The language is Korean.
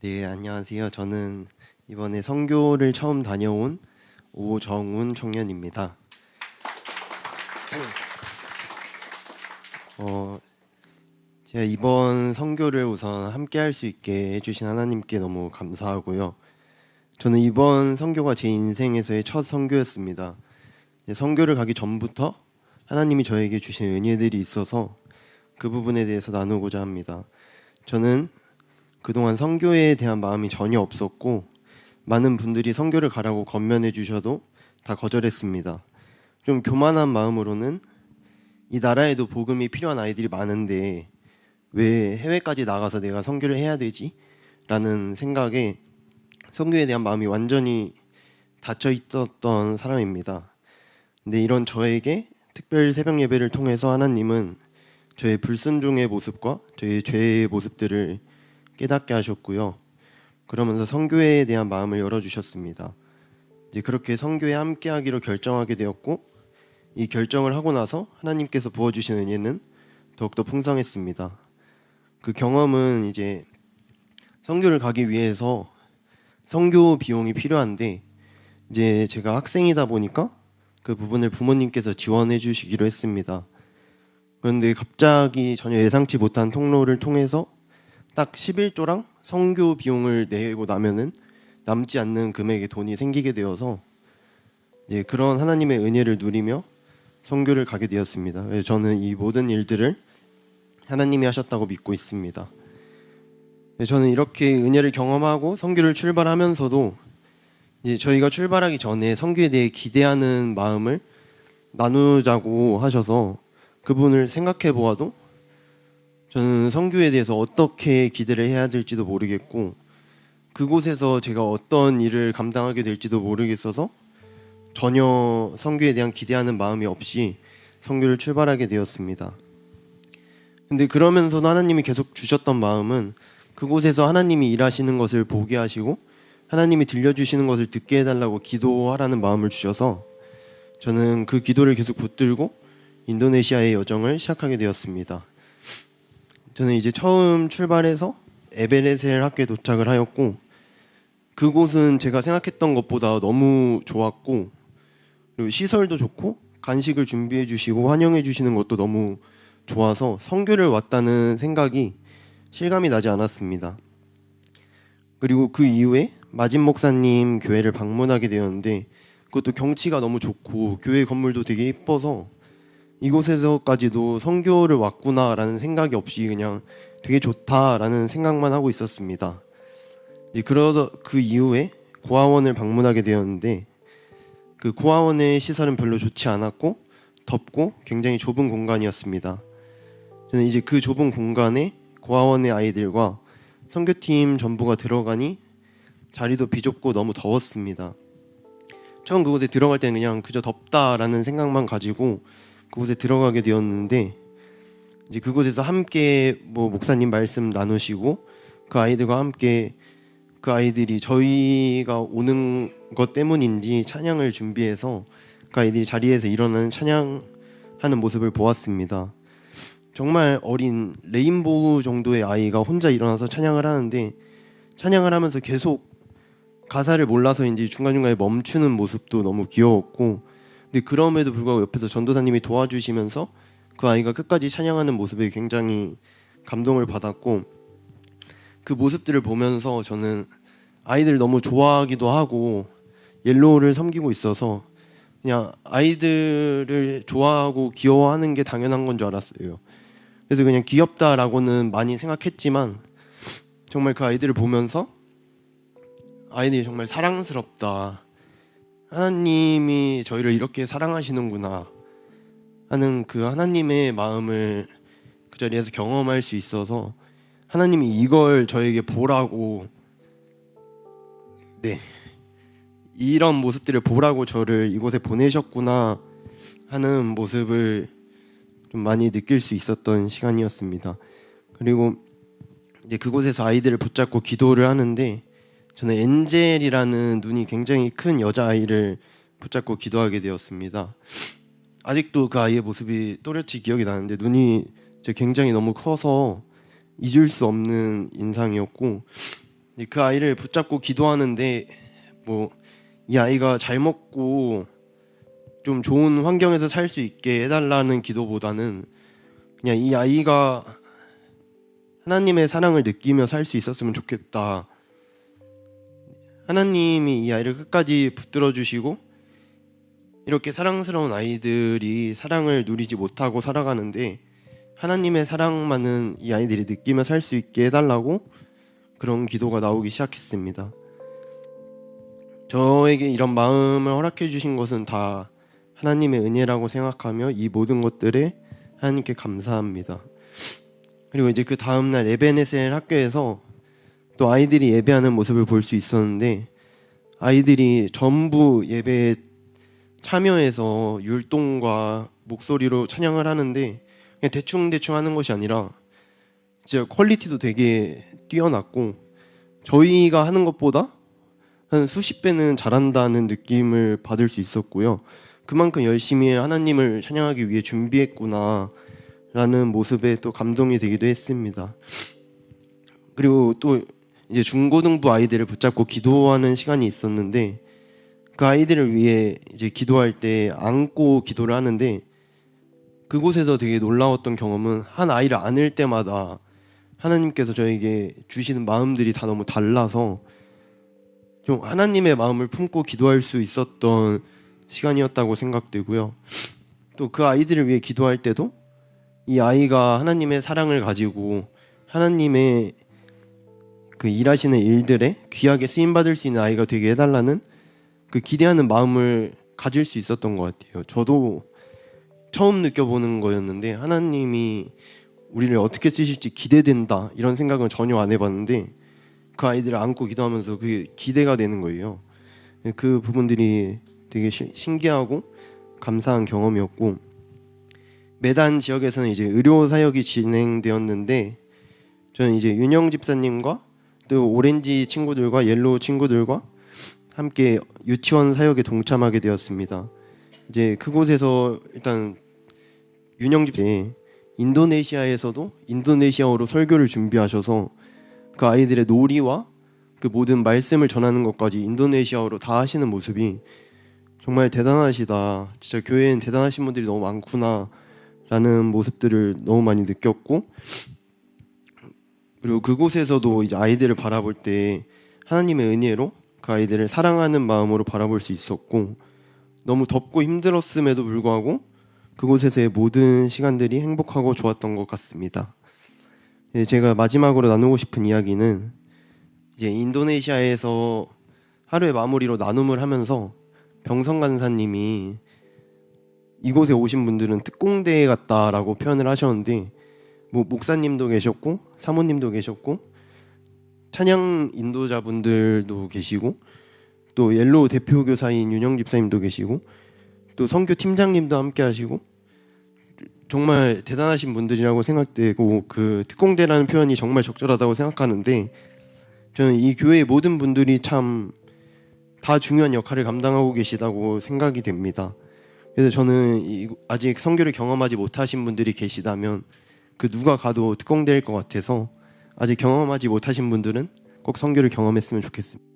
네, 안녕하세요. 저는 이번에 선교를 처음 다녀온 오정훈 청년입니다. 어, 제가 이번 선교를 우선 함께 할 수 있게 해주신 하나님께 너무 감사하고요. 저는 이번 선교가 제 인생에서의 첫 선교였습니다. 선교를 가기 전부터 하나님이 저에게 주신 은혜들이 있어서 그 부분에 대해서 나누고자 합니다. 저는 그동안 선교에 대한 마음이 전혀 없었고 많은 분들이 선교를 가라고 권면해 주셔도 다 거절했습니다. 좀 교만한 마음으로는 이 나라에도 복음이 필요한 아이들이 많은데 왜 해외까지 나가서 내가 선교를 해야 되지? 라는 생각에 선교에 대한 마음이 완전히 닫혀 있었던 사람입니다. 근데 이런 저에게 특별 새벽 예배를 통해서 하나님은 저의 불순종의 모습과 저의 죄의 모습들을 깨닫게 하셨고요. 그러면서 선교에 대한 마음을 열어주셨습니다. 이제 그렇게 선교에 함께하기로 결정하게 되었고, 이 결정을 하고 나서 하나님께서 부어주신 은혜는 더욱더 풍성했습니다. 그 경험은 이제 선교를 가기 위해서 선교 비용이 필요한데, 이제 제가 학생이다 보니까 그 부분을 부모님께서 지원해 주시기로 했습니다. 그런데 갑자기 전혀 예상치 못한 통로를 통해서 딱 11조랑 선교 비용을 내고 나면은 남지 않는 금액의 돈이 생기게 되어서 그런 하나님의 은혜를 누리며 선교를 가게 되었습니다. 그래서 저는 이 모든 일들을 하나님이 하셨다고 믿고 있습니다. 저는 이렇게 은혜를 경험하고 선교를 출발하면서도 이제 저희가 출발하기 전에 선교에 대해 기대하는 마음을 나누자고 하셔서 그 부분을 생각해 보아도 저는 선교에 대해서 어떻게 기대를 해야 될지도 모르겠고 그곳에서 제가 어떤 일을 감당하게 될지도 모르겠어서 전혀 선교에 대한 기대하는 마음이 없이 선교를 출발하게 되었습니다. 근데 그러면서도 하나님이 계속 주셨던 마음은 그곳에서 하나님이 일하시는 것을 보게 하시고 하나님이 들려주시는 것을 듣게 해달라고 기도하라는 마음을 주셔서 저는 그 기도를 계속 붙들고 인도네시아의 여정을 시작하게 되었습니다. 저는 이제 처음 출발해서 에베레셀 학교에 도착을 하였고 그곳은 제가 생각했던 것보다 너무 좋았고 그리고 시설도 좋고 간식을 준비해 주시고 환영해 주시는 것도 너무 좋아서 선교를 왔다는 생각이 실감이 나지 않았습니다. 그리고 그 이후에 마진 목사님 교회를 방문하게 되었는데 그것도 경치가 너무 좋고 교회 건물도 되게 예뻐서 이곳에서까지도 선교를 왔구나라는 생각이 없이 그냥 되게 좋다라는 생각만 하고 있었습니다. 그러다 그 이후에 고아원을 방문하게 되었는데 그 고아원의 시설은 별로 좋지 않았고 덥고 굉장히 좁은 공간이었습니다. 저는 이제 그 좁은 공간에 고아원의 아이들과 선교팀 전부가 들어가니 자리도 비좁고 너무 더웠습니다. 처음 그곳에 들어갈 때는 그냥 그저 덥다라는 생각만 가지고 그곳에 들어가게 되었는데 이제 그곳에서 함께 목사님 말씀 나누시고 그 아이들과 함께 그 아이들이 저희가 오는 것 때문인지 찬양을 준비해서 그 아이들이 자리에서 일어나는 찬양하는 모습을 보았습니다. 정말 어린 레인보우 정도의 아이가 혼자 일어나서 찬양을 하는데 찬양을 하면서 계속 가사를 몰라서인지 중간중간에 멈추는 모습도 너무 귀여웠고 근데 그럼에도 불구하고 옆에서 전도사님이 도와주시면서 그 아이가 끝까지 찬양하는 모습에 굉장히 감동을 받았고 그 모습들을 보면서 저는 아이들 너무 좋아하기도 하고 옐로우를 섬기고 있어서 그냥 아이들을 좋아하고 귀여워하는 게 당연한 건 줄 알았어요. 그래서 그냥 귀엽다라고는 많이 생각했지만 정말 그 아이들을 보면서 아이들이 정말 사랑스럽다. 하나님이 저희를 이렇게 사랑하시는구나 하는 그 하나님의 마음을 그 자리에서 경험할 수 있어서 하나님이 이걸 저에게 보라고 이런 모습들을 보라고 저를 이곳에 보내셨구나 하는 모습을 좀 많이 느낄 수 있었던 시간이었습니다. 그리고 이제 그곳에서 아이들을 붙잡고 기도를 하는데 저는 엔젤이라는 눈이 굉장히 큰 여자아이를 붙잡고 기도하게 되었습니다. 아직도 그 아이의 모습이 또렷이 기억이 나는데 눈이 굉장히 너무 커서 잊을 수 없는 인상이었고 그 아이를 붙잡고 기도하는데 뭐 이 아이가 잘 먹고 좀 좋은 환경에서 살 수 있게 해달라는 기도보다는 그냥 이 아이가 하나님의 사랑을 느끼며 살 수 있었으면 좋겠다. 하나님이 이 아이를 끝까지 붙들어 주시고 이렇게 사랑스러운 아이들이 사랑을 누리지 못하고 살아가는데 하나님의 사랑만은 이 아이들이 느끼며 살 수 있게 해달라고 그런 기도가 나오기 시작했습니다. 저에게 이런 마음을 허락해 주신 것은 다 하나님의 은혜라고 생각하며 이 모든 것들에 하나님께 감사합니다. 그리고 이제 그 다음날 에베네셀 학교에서 또 아이들이 예배하는 모습을 볼 수 있었는데 아이들이 전부 예배에 참여해서 율동과 목소리로 찬양을 하는데 그냥 대충 하는 것이 아니라 진짜 퀄리티도 되게 뛰어났고 저희가 하는 것보다 한 수십 배는 잘한다는 느낌을 받을 수 있었고요. 그만큼 열심히 하나님을 찬양하기 위해 준비했구나 라는 모습에 또 감동이 되기도 했습니다. 그리고 또 이제 중고등부 아이들을 붙잡고 기도하는 시간이 있었는데 그 아이들을 위해 이제 기도할 때 안고 기도를 하는데 그곳에서 되게 놀라웠던 경험은 한 아이를 안을 때마다 하나님께서 저에게 주시는 마음들이 다 너무 달라서 좀 하나님의 마음을 품고 기도할 수 있었던 시간이었다고 생각되고요. 또 그 아이들을 위해 기도할 때도 이 아이가 하나님의 사랑을 가지고 하나님의 그 일하시는 일들에 귀하게 쓰임받을 수 있는 아이가 되게 해달라는 그 기대하는 마음을 가질 수 있었던 것 같아요. 저도 처음 느껴보는 거였는데 하나님이 우리를 어떻게 쓰실지 기대된다 이런 생각은 전혀 안 해봤는데 그 아이들을 안고 기도하면서 그게 기대가 되는 거예요. 그 부분들이 되게 신기하고 감사한 경험이었고 매단 지역에서는 이제 의료 사역이 진행되었는데 저는 이제 윤영 집사님과 또 오렌지 친구들과 옐로우 친구들과 함께 유치원 사역에 동참하게 되었습니다. 이제 그곳에서 일단 윤영 집사님 인도네시아에서도 인도네시아어로 설교를 준비하셔서 그 아이들의 놀이와 그 모든 말씀을 전하는 것까지 인도네시아어로 다 하시는 모습이 정말 대단하시다. 진짜 교회엔 대단하신 분들이 너무 많구나 라는 모습들을 너무 많이 느꼈고 그리고 그곳에서도 이제 아이들을 바라볼 때 하나님의 은혜로 그 아이들을 사랑하는 마음으로 바라볼 수 있었고 너무 덥고 힘들었음에도 불구하고 그곳에서의 모든 시간들이 행복하고 좋았던 것 같습니다. 제가 마지막으로 나누고 싶은 이야기는 이제 인도네시아에서 하루의 마무리로 나눔을 하면서 병성 간사님이 이곳에 오신 분들은 특공대에 갔다라고 표현을 하셨는데 뭐 목사님도 계셨고 사모님도 계셨고 찬양 인도자분들도 계시고 또 옐로우 대표 교사인 윤영 집사님도 계시고 또 선교 팀장님도 함께 하시고 정말 대단하신 분들이라고 생각되고 그 특공대라는 표현이 정말 적절하다고 생각하는데 저는 이 교회의 모든 분들이 참 다 중요한 역할을 감당하고 계시다고 생각이 됩니다. 그래서 저는 아직 선교를 경험하지 못하신 분들이 계시다면 그 누가 가도 특공대일 것 같아서 아직 경험하지 못하신 분들은 꼭 선교를 경험했으면 좋겠습니다.